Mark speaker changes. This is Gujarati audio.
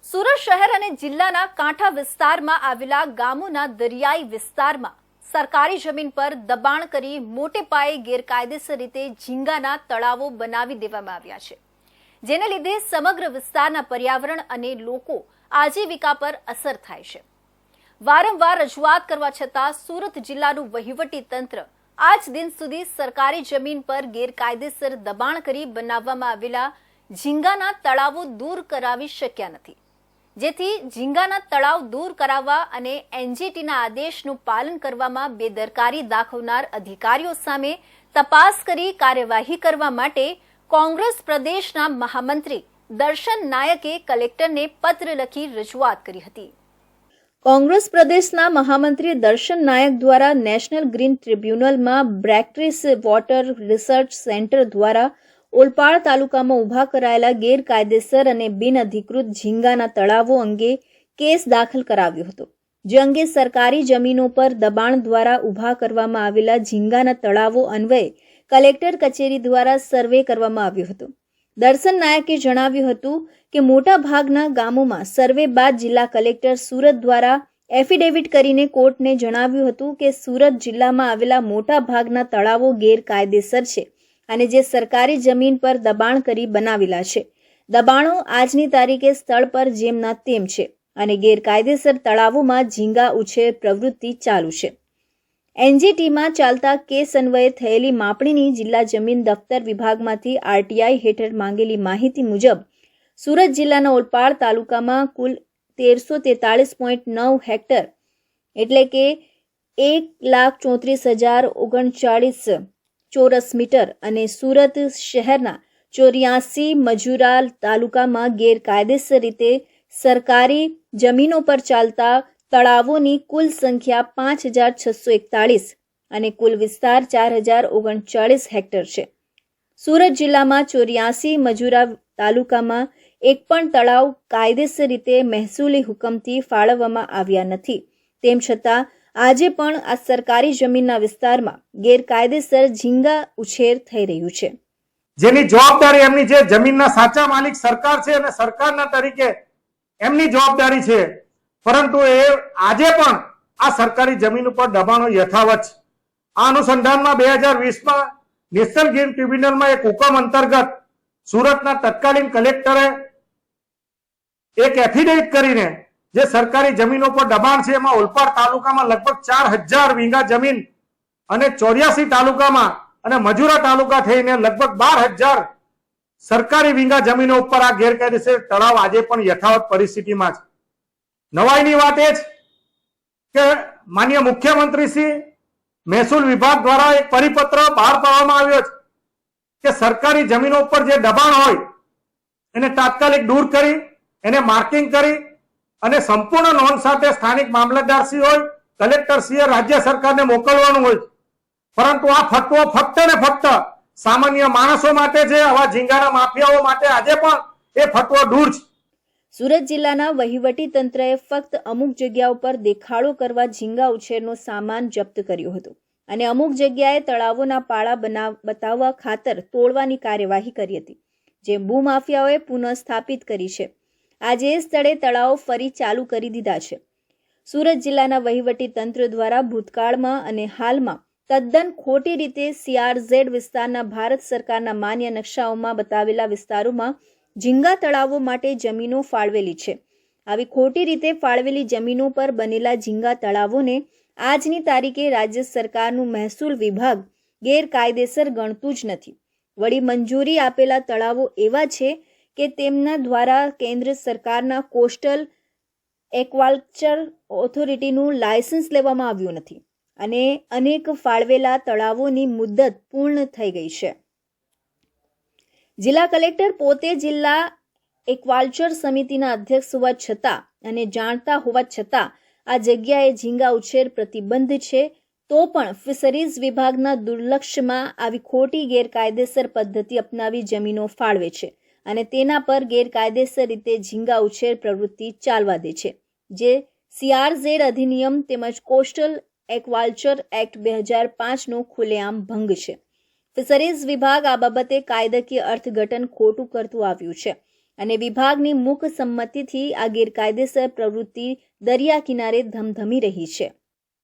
Speaker 1: સુરત શહેર અને જિલ્લાના કાંઠા વિસ્તારમાં આવેલા ગામોના દરિયાઈ વિસ્તારમાં સરકારી જમીન પર દબાણ કરી મોટે પાયે ગેરકાયદેસર રીતે ઝીંગાના તળાવો બનાવી દેવામાં આવ્યા છે, જેને લીધે સમગ્ર વિસ્તારના પર્યાવરણ અને લોકો આજીવિકા પર અસર થાય છે। વારંવાર રજૂઆત કરવા છતાં સુરત જિલ્લાનું વહીવટી તંત્ર આજ દિન સુધી સરકારી જમીન પર ગેરકાયદેસર દબાણ કરી બનાવવામાં આવેલા ઝીંગાના તળાવો દૂર કરાવી શક્યા નથી, જેથી ઝીંગાના તળાવ દૂર કરાવવા અને એનજીટીના આદેશનું પાલન કરવામાં બેદરકારી દાખવનાર અધિકારીઓ સામે તપાસ કરી કાર્યવાહી કરવા માટે કોંગ્રેસ પ્રદેશના મહામંત્રી દર્શન નાયકે કલેક્ટરને પત્ર લખી રજૂઆત કરી હતી। કોંગ્રેસ પ્રદેશના મહામંત્રી દર્શન નાયક દ્વારા નેશનલ ગ્રીન ટ્રિબ્યુનલમાં બ્રેકરીસ વોટર રિસર્ચ સેન્ટર દ્વારા ઓલપાડ તાલુકામાં ઉભા કરાયેલા ગેરકાયદેસર અને બિનઅધિકૃત ઝીંગાના તળાવો અંગે કેસ દાખલ કરાવ્યો હતો, જે અંગે સરકારી જમીનો પર દબાણ દ્વારા ઉભા કરવામાં આવેલા ઝીંગાના તળાવો અન્વયે કલેક્ટર કચેરી દ્વારા સર્વે કરવામાં આવ્યો હતો। દર્શન નાયકે જણાવ્યું હતું કે મોટા ભાગના ગામોમાં સર્વે બાદ જિલ્લા કલેક્ટર સુરત દ્વારા એફિડેવિટ કરીને કોર્ટને જણાવ્યું હતું કે સુરત જિલ્લામાં આવેલા મોટા ભાગના તળાવો ગેરકાયદેસર છે અને જે સરકારી જમીન પર દબાણ કરી બનાવેલા છે। દબાણો આજની તારીખે સ્થળ પર જેમના તેમ છે અને ગેરકાયદેસર તળાવોમાં ઝીંગા ઉછેર પ્રવૃત્તિ ચાલુ છે। એનજીટીમાં ચાલતા કેસ અન્વયે થયેલી માપણીની જિલ્લા જમીન દફતર વિભાગમાંથી આરટીઆઈ હેઠળ માંગેલી માહિતી મુજબ સુરત જિલ્લાના ઓલપાડ તાલુકામાં કુલ 1343.9 હેક્ટર એટલે કે 1,34,039 ચોરસ મીટર અને સુરત શહેરના 84 મજૂરા તાલુકામાં ગેરકાયદેસર રીતે સરકારી જમીનો પર ચાલતા તળાવોની કુલ સંખ્યા 5,641 અને કુલ વિસ્તાર 4,039 હેક્ટર છે। સુરત જિલ્લામાં 84 મજૂરા તાલુકામાં એક પણ તળાવ કાયદેસર રીતે મહેસૂલી હુકમથી ફાળવવામાં આવ્યા નથી, તેમ છતાં આજે પણ આ સરકારી જમીનના વિસ્તારમાં ગેરકાયદેસર ઝીંગા ઉછેર થઈ રહ્યું છે,
Speaker 2: જેની જવાબદારી એમની જે જમીનના સાચા માલિક સરકાર છે અને સરકારના તરીકે એમની જવાબદારી છે, પરંતુ એ આજે પણ આ સરકારી જમીન ઉપર દબાણો યથાવત છે। આ અનુસંધાનમાં 2020માં નેશનલ ગ્રીન ટ્રિબ્યુનલમાં એક હુકમ અંતર્ગત સુરતના તત્કાલીન કલેક્ટરે એક એફિડેવિટ કરીને જે સરકારી જમીનો પર દબાણ છે એમાં ઓલપાડ તાલુકામાં લગભગ 4,000 વીઘા જમીન અને 84 તાલુકામાં અને મજૂરા તાલુકા થઈને લગભગ 12,000 સરકારી વીઘા જમીનો ઉપર આ ગેરકાયદેસર તળાવ આજે પણ યથાવત પરિસ્થિતિમાં છે। નવાઈની વાત એ છે કે માનનીય મુખ્યમંત્રી શ્રી મહેસૂલ વિભાગ દ્વારા એક પરિપત્ર બહાર પાડવામાં આવ્યો છે કે સરકારી જમીનો ઉપર જે દબાણ હોય એને તાત્કાલિક દૂર કરી એને માર્કિંગ કરી અને સંપૂર્ણ નોંધ સાથે સ્થાનિક મામલતદારશ્રી હોય કલેક્ટરશ્રીએ રાજ્ય સરકારને મોકલવાનું હોય, પરંતુ આ ફતવો ફક્ત ને ફક્ત સામાન્ય માણસો માટે છે, આવા ઝીંગાના માફિયાઓ માટે આજે પણ એ ફતવો દૂર છે।
Speaker 1: સુરત જિલ્લાના વહીવટી તંત્રએ ફક્ત અમુક જગ્યાઓ પર દેખાડો કરવા ઝીંગા ઉછેરનો સામાન જપ્ત કર્યો હતો અને અમુક જગ્યાએ તળાવોના પાળા બતાવવા ખાતર તોડવાની કાર્યવાહી કરી હતી, જે ભૂમાફિયાઓએ પુનઃસ્થાપિત કરી છે। આજે એ સ્થળે તળાવો ફરી ચાલુ કરી દીધા છે। સુરત જિલ્લાના વહીવટી તંત્ર દ્વારા ભૂતકાળમાં અને હાલમાં તદ્દન ખોટી રીતે CRZ વિસ્તારના ભારત સરકારના માન્ય નકશાઓમાં બતાવેલા વિસ્તારોમાં ઝીંગા તળાવો માટે જમીનો ફાળવેલી છે। આવી ખોટી રીતે ફાળવેલી જમીનો પર બનેલા ઝીંગા તળાવોને આજની તારીખે રાજ્ય સરકારનું મહેસૂલ વિભાગ ગેરકાયદેસર ગણતું જ નથી। વળી મંજૂરી આપેલા તળાવો એવા છે કે તેમના દ્વારા કેન્દ્ર સરકારના કોસ્ટલ એક્વાકલ્ચર ઓથોરિટીનું લાયસન્સ લેવામાં આવ્યું નથી અને અનેક ફાળવેલા તળાવોની મુદત પૂર્ણ થઈ ગઈ છે। જિલ્લા કલેક્ટર પોતે જિલ્લા એક્વાકલ્ચર સમિતિના અધ્યક્ષ હોવા છતાં અને જાણતા હોવા છતાં આ જગ્યાએ ઝીંગા ઉછેર પ્રતિબંધ છે, તો પણ ફિશરીઝ વિભાગના દુર્લક્ષમાં આવી ખોટી ગેરકાયદેસર પદ્ધતિ અપનાવી જમીનો ફાળવે છે અને તેના પર ગેરકાયદેસર રીતે ઝીંગા ઉછેર પ્રવૃત્તિ ચાલવા દે છે, જે CRZ અધિનિયમ તેમજ કોસ્ટલ એક્વાકલ્ચર એક્ટ 2005નો ખુલ્લેઆમ ભંગ છે। ફિશરીઝ વિભાગ આ બાબતે કાયદાકીય અર્થઘટન ખોટું કરતું આવ્યું છે અને વિભાગની મૂક સંમતિથી આ ગેરકાયદેસર પ્રવૃત્તિ દરિયા કિનારે ધમધમી રહી છે।